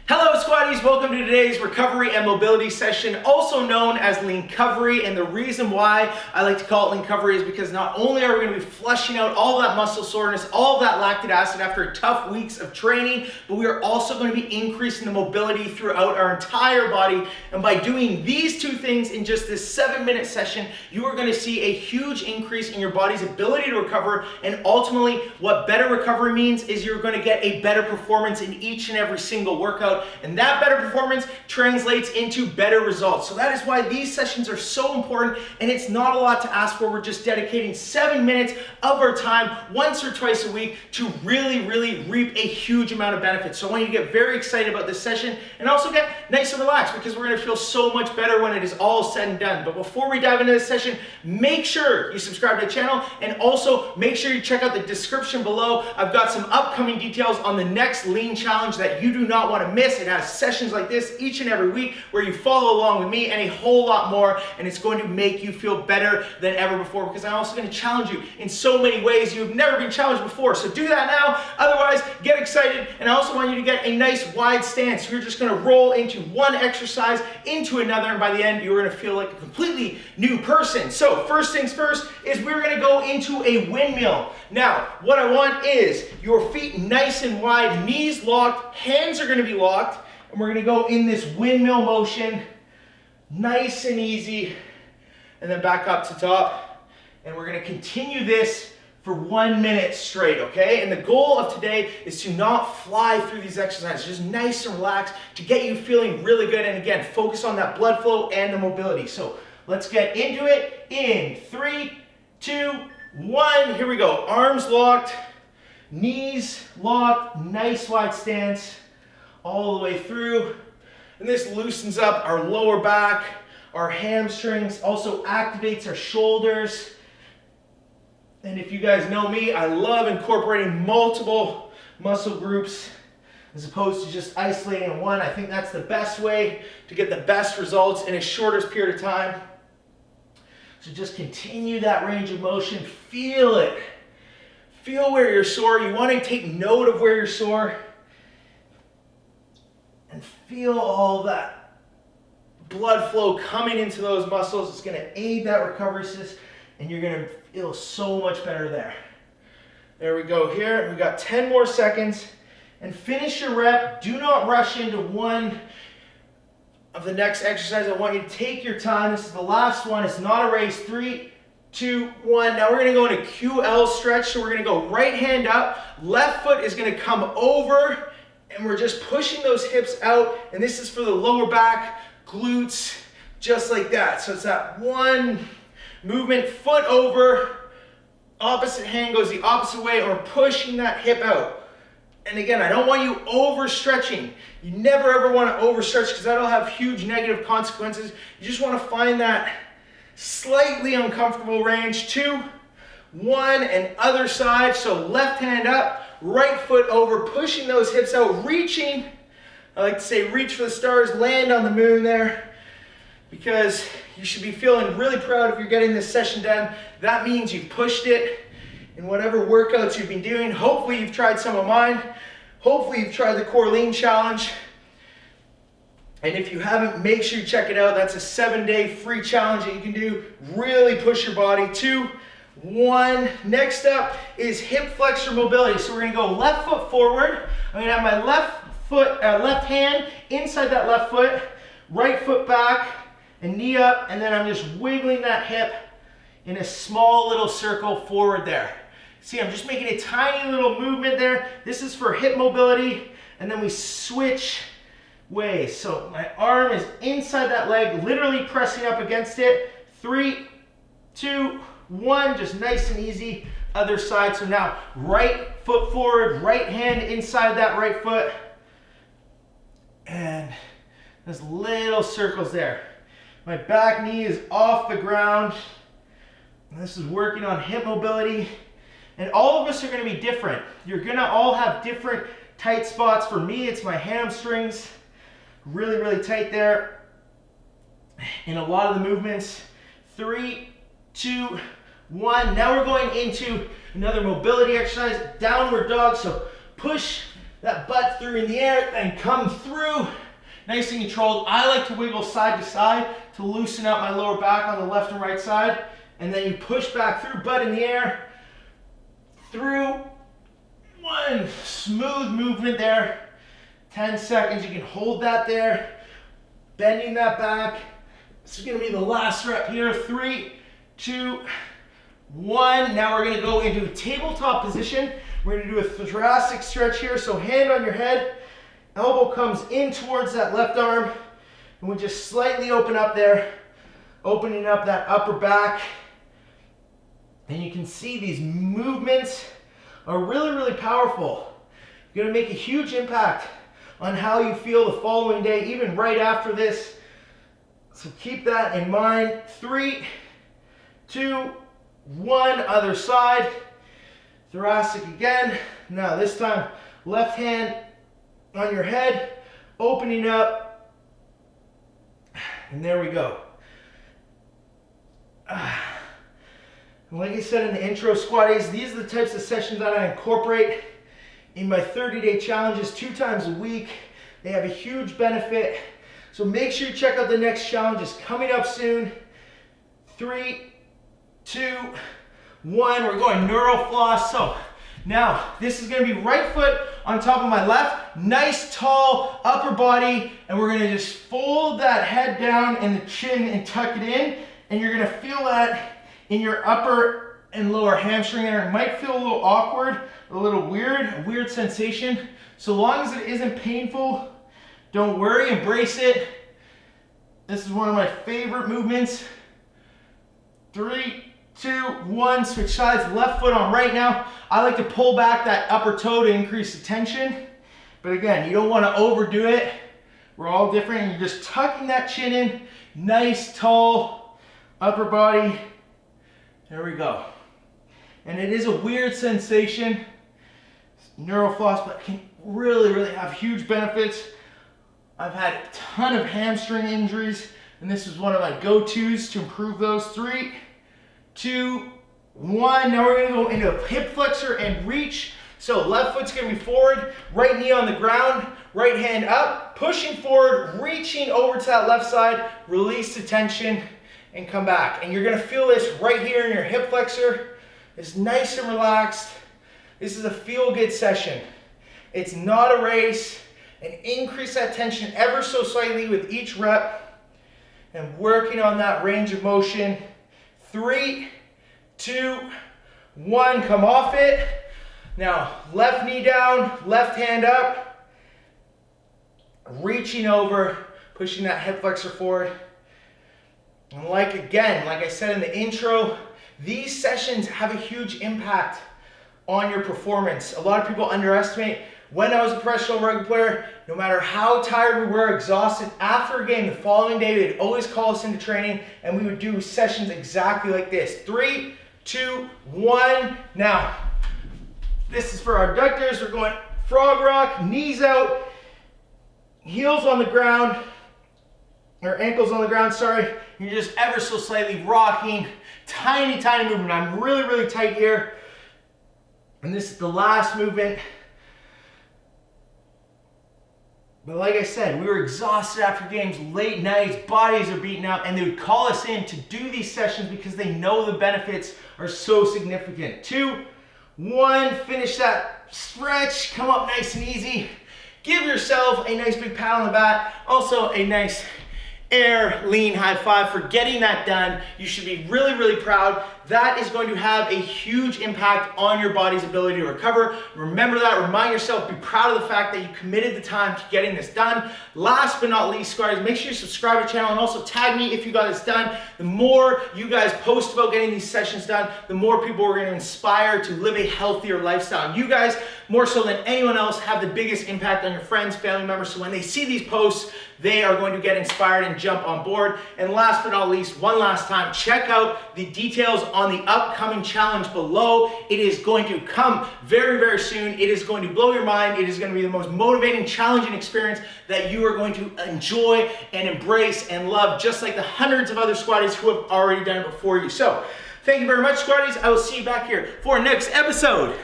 Hello Squaddies, welcome to today's recovery and mobility session, also known as LEANSQUAD. And the reason why I like to call it LEANSQUAD is because not only are we going to be flushing out all that muscle soreness, all that lactic acid after tough weeks of training, but we are also going to be increasing the mobility throughout our entire body. And by doing these two things in just this 7-minute session, you are going to see a huge increase in your body's ability to recover. And ultimately, what better recovery means is you're going to get a better performance in each and every single workout. And that better performance translates into better results. So that is why these sessions are so important, and it's not a lot to ask for. We're just dedicating 7 minutes of our time once or twice a week to really reap a huge amount of benefits. So I want you to get very excited about this session and also get nice and relaxed, because we're going to feel so much better when it is all said and done. But before we dive into this session, make sure you subscribe to the channel, and also make sure you check out the description below. I've got some upcoming details on the next lean challenge that you do not want to miss. It has sessions like this each and every week where you follow along with me and a whole lot more, and it's going to make you feel better than ever before, because I'm also going to challenge you in so many ways you've never been challenged before. So do that now. Otherwise, get excited. And I also want you to get a nice wide stance. You're just going to roll into one exercise into another, and by the end you're going to feel like a completely new person. So first things first is we're going to go into a windmill. Now what I want is your feet nice and wide, knees locked, hands are going to be locked, and we're going to go in this windmill motion, nice and easy, and then back up to top. And we're going to continue this for 1 minute straight, okay? And the goal of today is to not fly through these exercises, just nice and relaxed to get you feeling really good. And again, focus on that blood flow and the mobility. So let's get into it in 3, 2, 1. Here we go. Arms locked, knees locked, nice wide stance all the way through. And this loosens up our lower back, our hamstrings, also activates our shoulders. And if you guys know me, I love incorporating multiple muscle groups as opposed to just isolating one. I think that's the best way to get the best results in a shortest period of time. So just continue that range of motion. Feel it. Feel where you're sore. You want to take note of where you're sore. And feel all that blood flow coming into those muscles. It's going to aid that recovery system, and you're going to feel so much better there. There we go here. We got 10 more seconds. And finish your rep. Do not rush into one of the next exercise. I want you to take your time. This is the last one. It's not a race. 3, 2, 1. Now we're going to go into Qll Stretch. So we're going to go right hand up. Left foot is going to come over, and we're just pushing those hips out. And this is for the lower back, glutes, just like that. So it's that one movement, foot over, opposite hand goes the opposite way, or pushing that hip out. And again, I don't want you overstretching. You never ever want to overstretch, because that'll have huge negative consequences. You just want to find that slightly uncomfortable range. 2, 1, and other side. So left hand up, right foot over, pushing those hips out, reaching. I like to say reach for the stars, land on the moon there, because you should be feeling really proud if you're getting this session done. That means you've pushed it in whatever workouts you've been doing. Hopefully you've tried some of mine. Hopefully you've tried the Core Lean Challenge. And if you haven't, make sure you check it out. That's a 7-day free challenge that you can do. Really push your body. 2, 1. Next up is hip flexor mobility. So we're going to go left foot forward. I'm going to have my left hand inside that left foot, right foot back, and knee up, and then I'm just wiggling that hip in a small little circle forward there. See, I'm just making a tiny little movement there. This is for hip mobility, and then we switch ways. So my arm is inside that leg, literally pressing up against it. 3, 2, 1, just nice and easy. Other side. So now right foot forward, right hand inside that right foot, and there's little circles there. My back knee is off the ground. And this is working on hip mobility. And all of us are going to be different. You're going to all have different tight spots. For me, it's my hamstrings. Really tight there. In a lot of the movements. 3, 2, 1. Now we're going into another mobility exercise, downward dog. So push that butt through in the air, then come through. Nice and controlled. I like to wiggle side to side to loosen up my lower back on the left and right side. And then you push back through, butt in the air, through. One smooth movement there. 10 seconds, you can hold that there. Bending that back. This is gonna be the last rep here. 3, 2, 1. Now we're gonna go into a tabletop position. We're gonna do a thoracic stretch here. So hand on your head, elbow comes in towards that left arm, and we just slightly open up there, opening up that upper back. And you can see these movements are really, really powerful. You're gonna make a huge impact on how you feel the following day, even right after this. So keep that in mind. 3, 2, 1, other side. Thoracic again. Now this time, left hand on your head, opening up. And there we go. And like I said in the intro, squatties, these are the types of sessions that I incorporate in my 30-day challenges 2 times a week. They have a huge benefit. So make sure you check out the next challenge. It's coming up soon. 3, 2, 1. We're going neural floss. So now this is going to be right foot on top of my left. Nice tall upper body. And we're going to just fold that head down and the chin and tuck it in. And you're going to feel that in your upper and lower hamstring there. It might feel a little awkward, a little weird, a weird sensation. So long as it isn't painful, don't worry, embrace it. This is one of my favorite movements. 3, 2, 1, switch sides, left foot on right now. I like to pull back that upper toe to increase the tension. But again, you don't want to overdo it. We're all different, and you're just tucking that chin in. Nice, tall upper body. There we go. And it is a weird sensation, neural floss, but it can really, really have huge benefits. I've had a ton of hamstring injuries, and this is one of my go-tos to improve those. 3, 2, 1. Now we're gonna go into hip flexor and reach. So left foot's gonna be forward, right knee on the ground, right hand up, pushing forward, reaching over to that left side, release the tension, and come back. And you're gonna feel this right here in your hip flexor. It's nice and relaxed. This is a feel-good session. It's not a race. And increase that tension ever so slightly with each rep. And working on that range of motion. 3, 2, 1, come off it. Now, left knee down, left hand up. Reaching over, pushing that hip flexor forward. And like I said in the intro, these sessions have a huge impact on your performance. A lot of people underestimate. When I was a professional rugby player, no matter how tired we were, exhausted, after a game, the following day, they'd always call us into training and we would do sessions exactly like this. 3, 2, 1. Now, this is for our adductors. We're going frog rock, knees out, heels on the ground, or ankles on the ground, sorry. You're just ever so slightly rocking, tiny, tiny movement. I'm really, really tight here. And this is the last movement. But like I said, we were exhausted after games, late nights, bodies are beaten up, and they would call us in to do these sessions because they know the benefits are so significant. 2, 1, finish that stretch, come up nice and easy. Give yourself a nice big pat on the back. Also a nice air lean high five for getting that done. You should be really, really proud. That is going to have a huge impact on your body's ability to recover. Remember that, remind yourself, be proud of the fact that you committed the time to getting this done. Last but not least, squatters, make sure you subscribe to the channel and also tag me if you got this done. The more you guys post about getting these sessions done, the more people are going to inspire to live a healthier lifestyle. And you guys, more so than anyone else, have the biggest impact on your friends, family members. So when they see these posts, they are going to get inspired and jump on board. And last but not least, one last time, check out the details on the upcoming challenge below. It is going to come very, very soon. It is going to blow your mind. It is going to be the most motivating, challenging experience that you are going to enjoy and embrace and love, just like the hundreds of other squatties who have already done it before you. So, thank you very much, squatties. I will see you back here for our next episode.